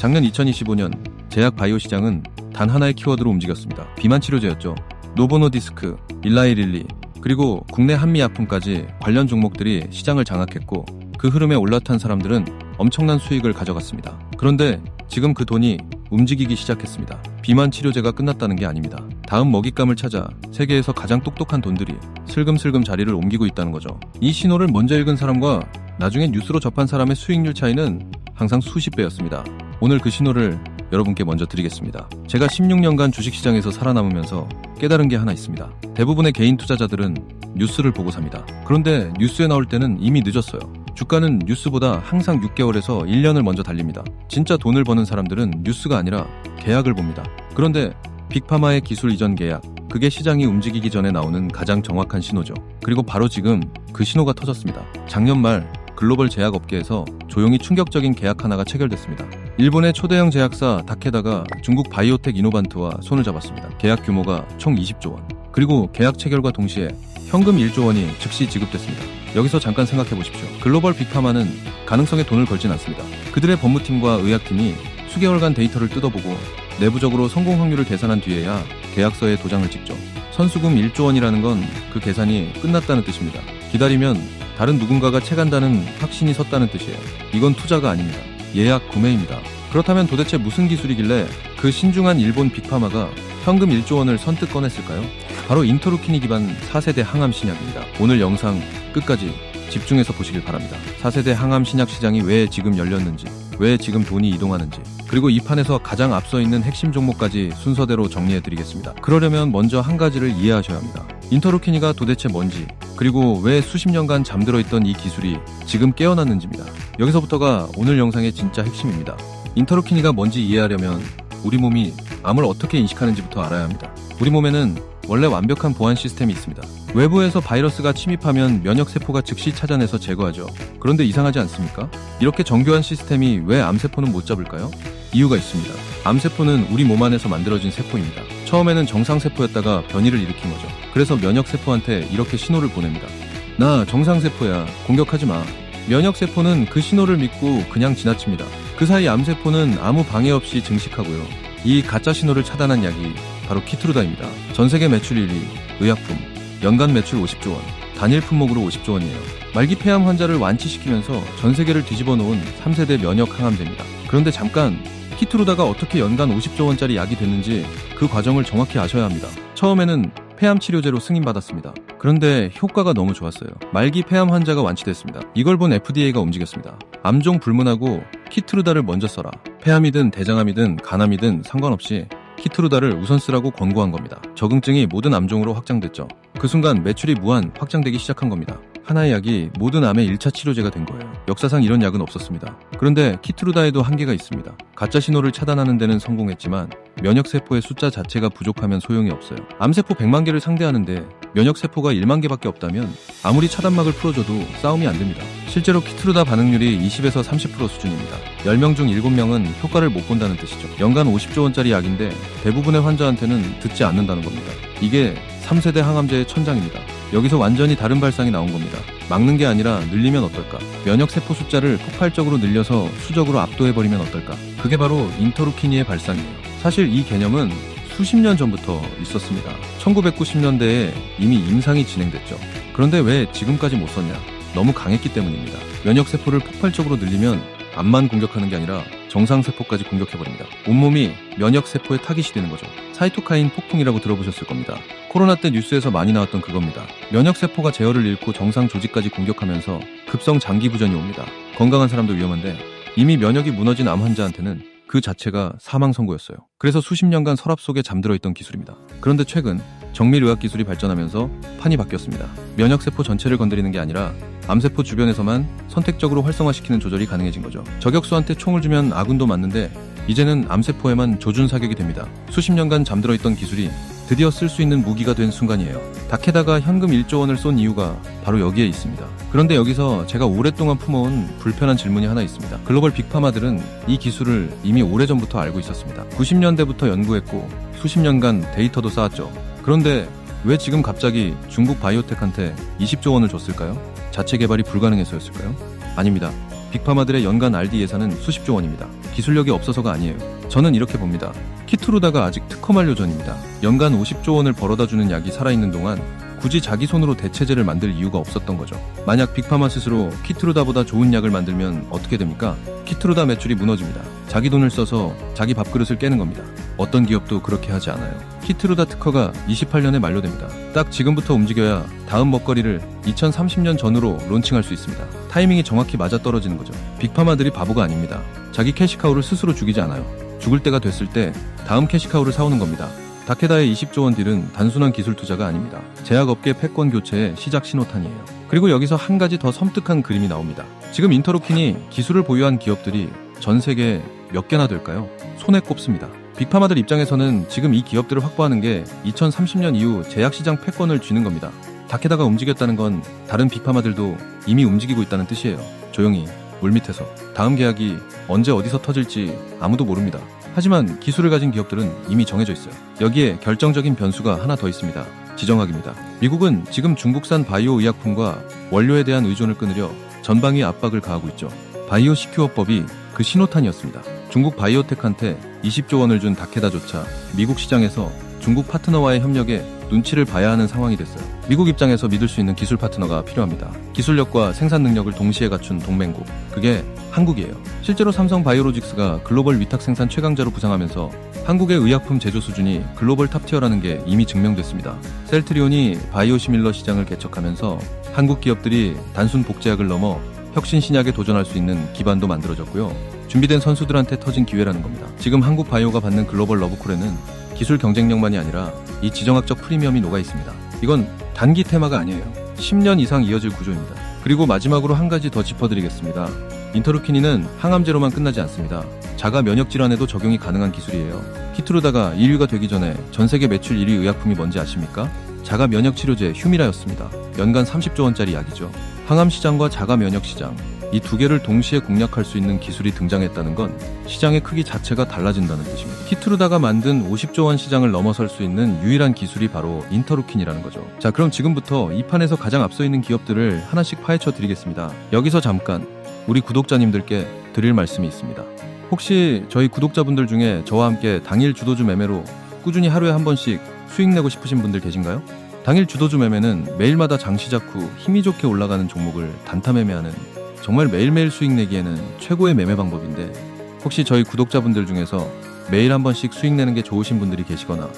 작년 2025년 제약 바이오 시장은 단 하나의 키워드로 움직였습니다. 비만 치료제였죠. 노보노디스크, 일라이릴리, 그리고 국내 한미약품까지 관련 종목들이 시장을 장악했고 그 흐름에 올라탄 사람들은 엄청난 수익을 가져갔습니다. 그런데 지금 그 돈이 움직이기 시작했습니다. 비만 치료제가 끝났다는 게 아닙니다. 다음 먹잇감을 찾아 세계에서 가장 똑똑한 돈들이 슬금슬금 자리를 옮기고 있다는 거죠. 이 신호를 먼저 읽은 사람과 나중에 뉴스로 접한 사람의 수익률 차이는 항상 수십 배였습니다. 오늘 그 신호를 여러분께 먼저 드리겠습니다. 제가 16년간 주식시장에서 살아남으면서 깨달은 게 하나 있습니다. 대부분의 개인 투자자들은 뉴스를 보고 삽니다. 그런데 뉴스에 나올 때는 이미 늦었어요. 주가는 뉴스보다 항상 6개월에서 1년을 먼저 달립니다. 진짜 돈을 버는 사람들은 뉴스가 아니라 계약을 봅니다. 그런데 빅파마의 기술 이전 계약, 그게 시장이 움직이기 전에 나오는 가장 정확한 신호죠. 그리고 바로 지금 그 신호가 터졌습니다. 작년 말 글로벌 제약업계에서 조용히 충격적인 계약 하나가 체결됐습니다. 일본의 초대형 제약사 다케다가 중국 바이오텍 이노반트와 손을 잡았습니다. 계약 규모가 총 20조 원. 그리고 계약 체결과 동시에 현금 1조 원이 즉시 지급됐습니다. 여기서 잠깐 생각해 보십시오. 글로벌 빅파마는 가능성에 돈을 걸진 않습니다. 그들의 법무팀과 의학팀이 수개월간 데이터를 뜯어보고 내부적으로 성공 확률을 계산한 뒤에야 계약서에 도장을 찍죠. 선수금 1조 원이라는 건 그 계산이 끝났다는 뜻입니다. 기다리면 다른 누군가가 채간다는 확신이 섰다는 뜻이에요. 이건 투자가 아닙니다. 예약 구매입니다. 그렇다면 도대체 무슨 기술이길래 그 신중한 일본 빅파마가 현금 1조 원을 선뜻 꺼냈을까요? 바로 인터루키니 기반 4세대 항암 신약입니다. 오늘 영상 끝까지 집중해서 보시길 바랍니다. 4세대 항암 신약 시장이 왜 지금 열렸는지, 왜 지금 돈이 이동하는지, 그리고 이 판에서 가장 앞서 있는 핵심 종목까지 순서대로 정리해드리겠습니다. 그러려면 먼저 한 가지를 이해하셔야 합니다. 인터루키니가 도대체 뭔지, 그리고 왜 수십 년간 잠들어 있던 이 기술이 지금 깨어났는지입니다. 여기서부터가 오늘 영상의 진짜 핵심입니다. 인터루키니가 뭔지 이해하려면 우리 몸이 암을 어떻게 인식하는지부터 알아야 합니다. 우리 몸에는 원래 완벽한 보안 시스템이 있습니다. 외부에서 바이러스가 침입하면 면역세포가 즉시 찾아내서 제거하죠. 그런데 이상하지 않습니까? 이렇게 정교한 시스템이 왜 암세포는 못 잡을까요? 이유가 있습니다. 암세포는 우리 몸 안에서 만들어진 세포입니다. 처음에는 정상세포였다가 변이를 일으킨 거죠. 그래서 면역세포한테 이렇게 신호를 보냅니다. 나 정상세포야. 공격하지 마. 면역세포는 그 신호를 믿고 그냥 지나칩니다. 그 사이 암세포는 아무 방해 없이 증식하고요. 이 가짜 신호를 차단한 약이 바로 키트루다입니다. 전세계 매출 1위, 의약품, 연간 매출 50조 원, 단일 품목으로 50조 원이에요. 말기 폐암 환자를 완치시키면서 전세계를 뒤집어 놓은 3세대 면역 항암제입니다. 그런데 잠깐, 키트루다가 어떻게 연간 50조 원짜리 약이 됐는지 그 과정을 정확히 아셔야 합니다. 처음에는 폐암 치료제로 승인받았습니다. 그런데 효과가 너무 좋았어요. 말기 폐암 환자가 완치됐습니다. 이걸 본 FDA가 움직였습니다. 암종 불문하고 키트루다를 먼저 써라. 폐암이든 대장암이든 간암이든 상관없이 키트루다를 우선 쓰라고 권고한 겁니다. 적응증이 모든 암종으로 확장됐죠. 그 순간 매출이 무한 확장되기 시작한 겁니다. 하나의 약이 모든 암의 1차 치료제가 된 거예요. 역사상 이런 약은 없었습니다. 그런데 키트루다에도 한계가 있습니다. 가짜 신호를 차단하는 데는 성공했지만 면역세포의 숫자 자체가 부족하면 소용이 없어요. 암세포 100만 개를 상대하는데 면역세포가 1만 개밖에 없다면 아무리 차단막을 풀어줘도 싸움이 안 됩니다. 실제로 키트루다 반응률이 20에서 30% 수준입니다. 10명 중 7명은 효과를 못 본다는 뜻이죠. 연간 50조 원짜리 약인데 대부분의 환자한테는 듣지 않는다는 겁니다. 이게 3세대 항암제의 천장입니다. 여기서 완전히 다른 발상이 나온 겁니다. 막는 게 아니라 늘리면 어떨까? 면역세포 숫자를 폭발적으로 늘려서 수적으로 압도해버리면 어떨까? 그게 바로 인터루키니의 발상이에요. 사실 이 개념은 수십 년 전부터 있었습니다. 1990년대에 이미 임상이 진행됐죠. 그런데 왜 지금까지 못 썼냐? 너무 강했기 때문입니다. 면역세포를 폭발적으로 늘리면 암만 공격하는 게 아니라 정상세포까지 공격해버립니다. 온몸이 면역세포에 타깃이 되는 거죠. 사이토카인 폭풍이라고 들어보셨을 겁니다. 코로나 때 뉴스에서 많이 나왔던 그겁니다. 면역세포가 제어를 잃고 정상 조직까지 공격하면서 급성 장기 부전이 옵니다. 건강한 사람도 위험한데 이미 면역이 무너진 암 환자한테는 그 자체가 사망 선고였어요. 그래서 수십 년간 서랍 속에 잠들어 있던 기술입니다. 그런데 최근 정밀의학 기술이 발전하면서 판이 바뀌었습니다. 면역세포 전체를 건드리는 게 아니라 암세포 주변에서만 선택적으로 활성화시키는 조절이 가능해진 거죠. 저격수한테 총을 주면 아군도 맞는데 이제는 암세포에만 조준 사격이 됩니다. 수십 년간 잠들어 있던 기술이 드디어 쓸 수 있는 무기가 된 순간이에요. 다케다가 현금 1조 원을 쏜 이유가 바로 여기에 있습니다. 그런데 여기서 제가 오랫동안 품어온 불편한 질문이 하나 있습니다. 글로벌 빅파마들은 이 기술을 이미 오래전부터 알고 있었습니다. 90년대부터 연구했고 수십 년간 데이터도 쌓았죠. 그런데 왜 지금 갑자기 중국 바이오텍한테 20조 원을 줬을까요? 자체 개발이 불가능해서였을까요? 아닙니다. 빅파마들의 연간 R&D 예산은 수십조 원입니다. 기술력이 없어서가 아니에요. 저는 이렇게 봅니다. 키트루다가 아직 특허 만료 전입니다. 연간 50조 원을 벌어다주는 약이 살아있는 동안 굳이 자기 손으로 대체제를 만들 이유가 없었던 거죠. 만약 빅파마 스스로 키트루다보다 좋은 약을 만들면 어떻게 됩니까? 키트루다 매출이 무너집니다. 자기 돈을 써서 자기 밥그릇을 깨는 겁니다. 어떤 기업도 그렇게 하지 않아요. 키트루다 특허가 28년에 만료됩니다. 딱 지금부터 움직여야 다음 먹거리를 2030년 전으로 론칭할 수 있습니다. 타이밍이 정확히 맞아떨어지는 거죠. 빅파마들이 바보가 아닙니다. 자기 캐시카우를 스스로 죽이지 않아요. 죽을 때가 됐을 때 다음 캐시카우를 사오는 겁니다. 다케다의 20조 원 딜은 단순한 기술 투자가 아닙니다. 제약업계 패권 교체의 시작 신호탄이에요. 그리고 여기서 한 가지 더 섬뜩한 그림이 나옵니다. 지금 인터루킨이 기술을 보유한 기업들이 전 세계에 몇 개나 될까요? 손에 꼽습니다. 빅파마들 입장에서는 지금 이 기업들을 확보하는 게 2030년 이후 제약시장 패권을 쥐는 겁니다. 다케다가 움직였다는 건 다른 빅파마들도 이미 움직이고 있다는 뜻이에요. 조용히 물밑에서 다음 계약이 언제 어디서 터질지 아무도 모릅니다. 하지만 기술을 가진 기업들은 이미 정해져 있어요. 여기에 결정적인 변수가 하나 더 있습니다. 지정학입니다. 미국은 지금 중국산 바이오 의약품과 원료에 대한 의존을 끊으려 전방위 압박을 가하고 있죠. 바이오 시큐어법이 그 신호탄이었습니다. 중국 바이오텍한테 20조 원을 준 다케다조차 미국 시장에서 중국 파트너와의 협력에 눈치를 봐야 하는 상황이 됐어요. 미국 입장에서 믿을 수 있는 기술 파트너가 필요합니다. 기술력과 생산 능력을 동시에 갖춘 동맹국. 그게 한국이에요. 실제로 삼성 바이오로직스가 글로벌 위탁 생산 최강자로 부상하면서 한국의 의약품 제조 수준이 글로벌 탑티어라는 게 이미 증명됐습니다. 셀트리온이 바이오시밀러 시장을 개척하면서 한국 기업들이 단순 복제약을 넘어 혁신 신약에 도전할 수 있는 기반도 만들어졌고요. 준비된 선수들한테 터진 기회라는 겁니다. 지금 한국 바이오가 받는 글로벌 러브콜에는 기술 경쟁력만이 아니라 이 지정학적 프리미엄이 녹아 있습니다. 이건 단기 테마가 아니에요. 10년 이상 이어질 구조입니다. 그리고 마지막으로 한 가지 더 짚어드리겠습니다. 인터루키닌은 항암제로만 끝나지 않습니다. 자가 면역 질환에도 적용이 가능한 기술이에요. 키트루다가 1위가 되기 전에 전 세계 매출 1위 의약품이 뭔지 아십니까? 자가 면역 치료제 휴미라였습니다. 연간 30조 원짜리 약이죠. 항암 시장과 자가 면역 시장, 이 두 개를 동시에 공략할 수 있는 기술이 등장했다는 건 시장의 크기 자체가 달라진다는 뜻입니다. 키트루다가 만든 50조 원 시장을 넘어설 수 있는 유일한 기술이 바로 인터루킨이라는 거죠. 자, 그럼 지금부터 이 판에서 가장 앞서 있는 기업들을 하나씩 파헤쳐 드리겠습니다. 여기서 잠깐 우리 구독자님들께 드릴 말씀이 있습니다. 혹시 저희 구독자분들 중에 저와 함께 당일 주도주 매매로 꾸준히 하루에 한 번씩 수익 내고 싶으신 분들 계신가요? 당일 주도주 매매는 매일마다 장 시작 후 힘이 좋게 올라가는 종목을 단타 매매하는 정말 매일매일 수익 내기에는 최고의 매매 방법인데, 혹시 저희 구독자분들 중에서 매일 한 번씩 수익 내는 게 좋으신 분들이 계시거나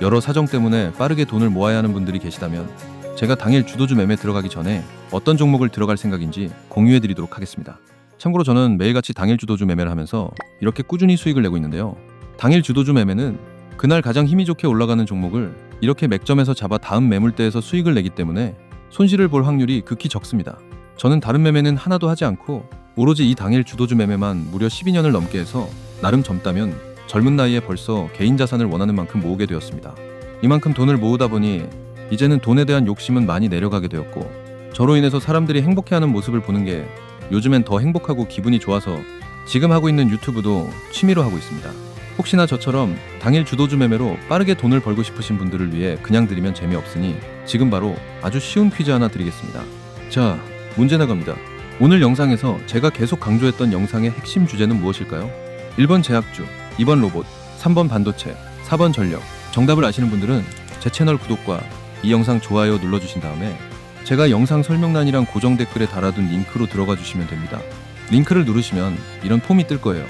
여러 사정 때문에 빠르게 돈을 모아야 하는 분들이 계시다면 제가 당일 주도주 매매 들어가기 전에 어떤 종목을 들어갈 생각인지 공유해 드리도록 하겠습니다. 참고로 저는 매일같이 당일 주도주 매매를 하면서 이렇게 꾸준히 수익을 내고 있는데요. 당일 주도주 매매는 그날 가장 힘이 좋게 올라가는 종목을 이렇게 맥점에서 잡아 다음 매물대에서 수익을 내기 때문에 손실을 볼 확률이 극히 적습니다. 저는 다른 매매는 하나도 하지 않고 오로지 이 당일 주도주 매매만 무려 12년을 넘게 해서 나름 젊다면 젊은 나이에 벌써 개인 자산을 원하는 만큼 모으게 되었습니다. 이만큼 돈을 모으다 보니 이제는 돈에 대한 욕심은 많이 내려가게 되었고, 저로 인해서 사람들이 행복해하는 모습을 보는 게 요즘엔 더 행복하고 기분이 좋아서 지금 하고 있는 유튜브도 취미로 하고 있습니다. 혹시나 저처럼 당일 주도주 매매로 빠르게 돈을 벌고 싶으신 분들을 위해 그냥 드리면 재미없으니 지금 바로 아주 쉬운 퀴즈 하나 드리겠습니다. 자, 문제 나갑니다. 오늘 영상에서 제가 계속 강조했던 영상의 핵심 주제는 무엇일까요? 1번 제약주, 2번 로봇, 3번 반도체, 4번 전력. 정답을 아시는 분들은 제 채널 구독과 이 영상 좋아요 눌러주신 다음에 제가 영상 설명란이랑 고정 댓글에 달아둔 링크로 들어가 주시면 됩니다. 링크를 누르시면 이런 폼이 뜰 거예요.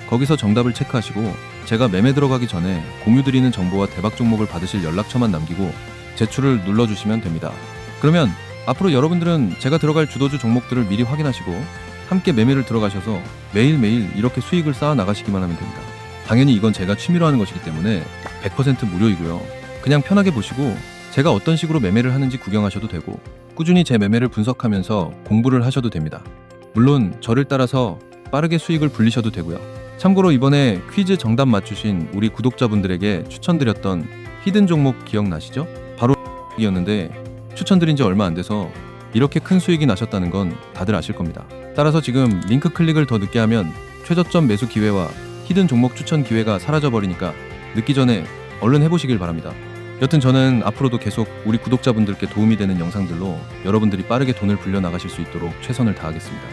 거기서 정답을 체크하시고 제가 매매 들어가기 전에 공유드리는 정보와 대박 종목을 받으실 연락처만 남기고 제출을 눌러주시면 됩니다. 그러면 앞으로 여러분들은 제가 들어갈 주도주 종목들을 미리 확인하시고 함께 매매를 들어가셔서 매일매일 이렇게 수익을 쌓아 나가시기만 하면 됩니다. 당연히 이건 제가 취미로 하는 것이기 때문에 100% 무료이고요. 그냥 편하게 보시고 제가 어떤 식으로 매매를 하는지 구경하셔도 되고 꾸준히 제 매매를 분석하면서 공부를 하셔도 됩니다. 물론 저를 따라서 빠르게 수익을 불리셔도 되고요. 참고로 이번에 퀴즈 정답 맞추신 우리 구독자분들에게 추천드렸던 히든 종목 기억나시죠? 바로 이었는데 추천드린 지 얼마 안 돼서 이렇게 큰 수익이 나셨다는 건 다들 아실 겁니다. 따라서 지금 링크 클릭을 더 늦게 하면 최저점 매수 기회와 히든 종목 추천 기회가 사라져버리니까 늦기 전에 얼른 해보시길 바랍니다. 여튼 저는 앞으로도 계속 우리 구독자분들께 도움이 되는 영상들로 여러분들이 빠르게 돈을 불려 나가실 수 있도록 최선을 다하겠습니다.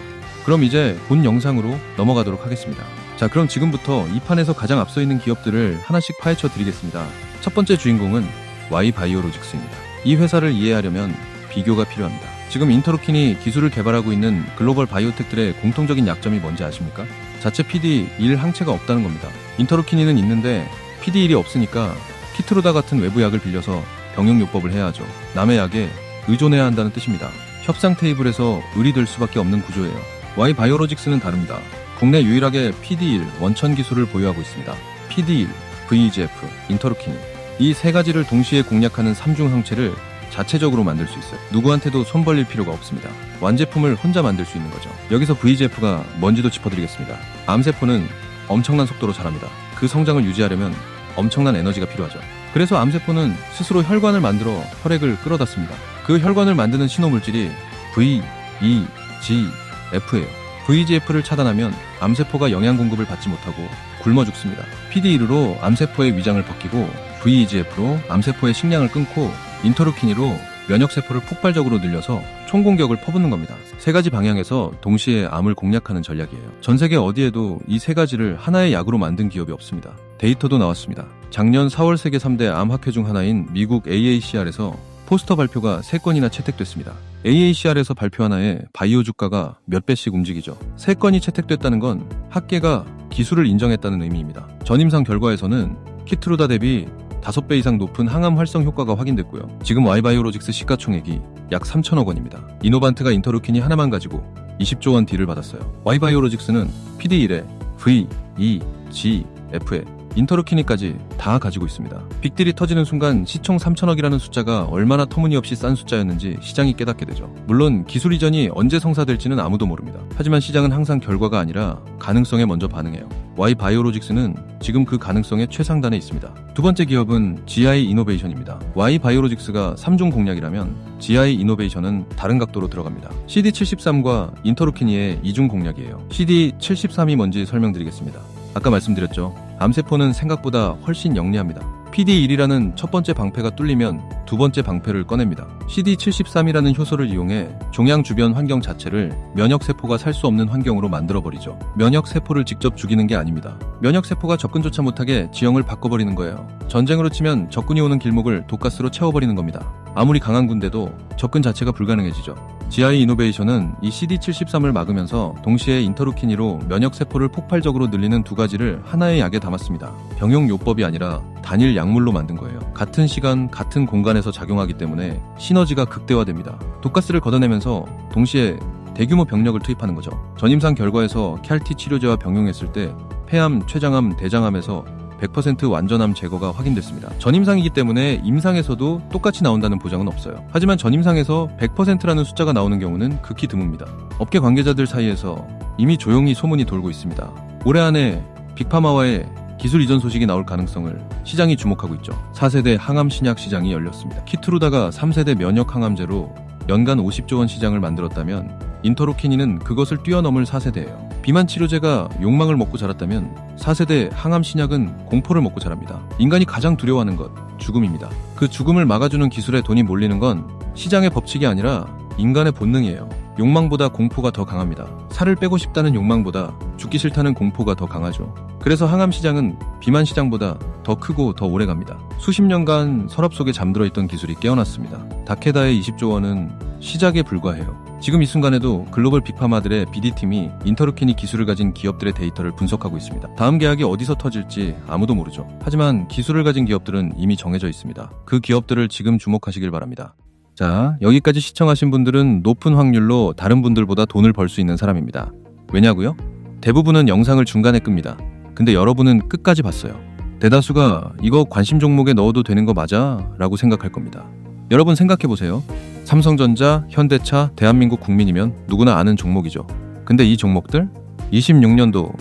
그럼 이제 본 영상으로 넘어가도록 하겠습니다. 자, 자, 그럼 지금부터 이 판에서 가장 앞서 있는 기업들을 하나씩 파헤쳐 드리겠습니다. 첫 번째 주인공은 Y바이오로직스입니다. 이 회사를 이해하려면 비교가 필요합니다. 지금 인터루킨이 기술을 개발하고 있는 글로벌 바이오텍들의 공통적인 약점이 뭔지 아십니까? 자체 PD1 항체가 없다는 겁니다. 인터루킨이는 있는데 PD1이 없으니까 키트루다 같은 외부 약을 빌려서 병용요법을 해야 하죠. 남의 약에 의존해야 한다는 뜻입니다. 협상 테이블에서 의리될 수밖에 없는 구조예요. Y바이오로직스는 다릅니다. 국내 유일하게 PD1 원천 기술을 보유하고 있습니다. PD1, VEGF, 인터루킨 이 세 가지를 동시에 공략하는 3중 항체를 자체적으로 만들 수 있어요. 누구한테도 손 벌릴 필요가 없습니다. 완제품을 혼자 만들 수 있는 거죠. 여기서 VEGF가 뭔지도 짚어드리겠습니다. 암세포는 엄청난 속도로 자랍니다. 그 성장을 유지하려면 엄청난 에너지가 필요하죠. 그래서 암세포는 스스로 혈관을 만들어 혈액을 끌어다 씁니다. 그 혈관을 만드는 신호물질이 VEGF예요. VEGF를 차단하면 암세포가 영양 공급을 받지 못하고 굶어 죽습니다. PD1로 암세포의 위장을 벗기고 VEGF로 암세포의 식량을 끊고 인터루킨으로 면역세포를 폭발적으로 늘려서 총공격을 퍼붓는 겁니다. 세 가지 방향에서 동시에 암을 공략하는 전략이에요. 전 세계 어디에도 이 세 가지를 하나의 약으로 만든 기업이 없습니다. 데이터도 나왔습니다. 작년 4월 세계 3대 암학회 중 하나인 미국 AACR에서 포스터 발표가 3건이나 채택됐습니다. AACR에서 발표 하나에 바이오 주가가 몇 배씩 움직이죠. 3건이 채택됐다는 건 학계가 기술을 인정했다는 의미입니다. 전임상 결과에서는 키트루다 대비 5배 이상 높은 항암 활성 효과가 확인됐고요. 지금 Y바이오로직스 시가총액이 약 3천억 원입니다. 이노반트가 인터루킨이 하나만 가지고 20조 원 딜을 받았어요. Y바이오로직스는 PD1에 V, E, G, F에 인터루키니까지 다 가지고 있습니다. 빅딜이 터지는 순간 시총 3천억이라는 숫자가 얼마나 터무니없이 싼 숫자였는지 시장이 깨닫게 되죠. 물론 기술 이전이 언제 성사될지는 아무도 모릅니다. 하지만 시장은 항상 결과가 아니라 가능성에 먼저 반응해요. Y바이오로직스는 지금 그 가능성의 최상단에 있습니다. 두 번째 기업은 GI 이노베이션입니다. Y바이오로직스가 3중 공략이라면 GI 이노베이션은 다른 각도로 들어갑니다. CD73과 인터루키니의 2중 공략이에요. CD73이 뭔지 설명드리겠습니다. 아까 말씀드렸죠. 암세포는 생각보다 훨씬 영리합니다. PD1이라는 첫 번째 방패가 뚫리면 두 번째 방패를 꺼냅니다. CD73이라는 효소를 이용해 종양 주변 환경 자체를 면역세포가 살 수 없는 환경으로 만들어버리죠. 면역세포를 직접 죽이는 게 아닙니다. 면역세포가 접근조차 못하게 지형을 바꿔버리는 거예요. 전쟁으로 치면 적군이 오는 길목을 독가스로 채워버리는 겁니다. 아무리 강한 군대도 접근 자체가 불가능해지죠. GI 이노베이션은 이 CD73을 막으면서 동시에 인터루키니로 면역세포를 폭발적으로 늘리는 두 가지를 하나의 약에 담았습니다. 병용요법이 아니라 단일 약물로 만든 거예요. 같은 시간, 같은 공간에서 작용하기 때문에 시너지가 극대화됩니다. 독가스를 걷어내면서 동시에 대규모 병력을 투입하는 거죠. 전임상 결과에서 캬티 치료제와 병용했을 때 폐암, 췌장암, 대장암에서 100% 완전암 제거가 확인됐습니다. 전임상이기 때문에 임상에서도 똑같이 나온다는 보장은 없어요. 하지만 전임상에서 100%라는 숫자가 나오는 경우는 극히 드뭅니다. 업계 관계자들 사이에서 이미 조용히 소문이 돌고 있습니다. 올해 안에 빅파마와의 기술 이전 소식이 나올 가능성을 시장이 주목하고 있죠. 4세대 항암 신약 시장이 열렸습니다. 키트루다가 3세대 면역 항암제로 연간 50조 원 시장을 만들었다면 인터루키니는 그것을 뛰어넘을 4세대예요. 비만 치료제가 욕망을 먹고 자랐다면 4세대 항암 신약은 공포를 먹고 자랍니다. 인간이 가장 두려워하는 것, 죽음입니다. 그 죽음을 막아주는 기술에 돈이 몰리는 건 시장의 법칙이 아니라 인간의 본능이에요. 욕망보다 공포가 더 강합니다. 살을 빼고 싶다는 욕망보다 죽기 싫다는 공포가 더 강하죠. 그래서 항암 시장은 비만 시장보다 더 크고 더 오래갑니다. 수십 년간 서랍 속에 잠들어 있던 기술이 깨어났습니다. 다케다의 20조 원은 시작에 불과해요. 지금 이 순간에도 글로벌 빅파마들의 BD팀이 인터루키니 기술을 가진 기업들의 데이터를 분석하고 있습니다. 다음 계약이 어디서 터질지 아무도 모르죠. 하지만 기술을 가진 기업들은 이미 정해져 있습니다. 그 기업들을 지금 주목하시길 바랍니다. 자, 여기까지 시청하신 분들은 높은 확률로 다른 분들보다 돈을 벌 수 있는 사람입니다. 왜냐고요? 대부분은 영상을 중간에 끕니다. 근데 여러분은 끝까지 봤어요. 대다수가 이거 관심 종목에 넣어도 되는 거 맞아? 라고 생각할 겁니다. 여러분 생각해보세요. 삼성전자, 현대차, 대한민국 국민이면 누구나 아는 종목이죠. 근데 이 종목들 26년도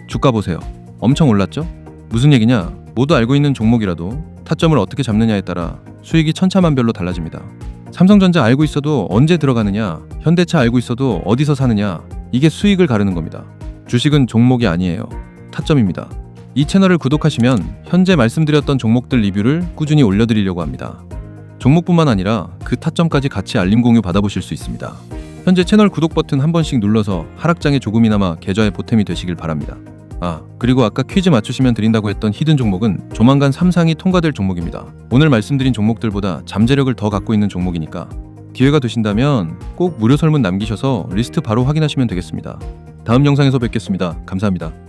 주가 보세요. 엄청 올랐죠? 무슨 얘기냐? 모두 알고 있는 종목이라도 타점을 어떻게 잡느냐에 따라 수익이 천차만별로 달라집니다. 삼성전자 알고 있어도 언제 들어가느냐, 현대차 알고 있어도 어디서 사느냐, 이게 수익을 가르는 겁니다. 주식은 종목이 아니에요. 타점입니다. 이 채널을 구독하시면 현재 말씀드렸던 종목들 리뷰를 꾸준히 올려드리려고 합니다. 종목뿐만 아니라 그 타점까지 같이 알림 공유 받아보실 수 있습니다. 현재 채널 구독 버튼 한 번씩 눌러서 하락장에 조금이나마 계좌에 보탬이 되시길 바랍니다. 그리고 아까 퀴즈 맞추시면 드린다고 했던 히든 종목은 조만간 3상이 통과될 종목입니다. 오늘 말씀드린 종목들보다 잠재력을 더 갖고 있는 종목이니까 기회가 되신다면 꼭 무료 설문 남기셔서 리스트 바로 확인하시면 되겠습니다. 다음 영상에서 뵙겠습니다. 감사합니다.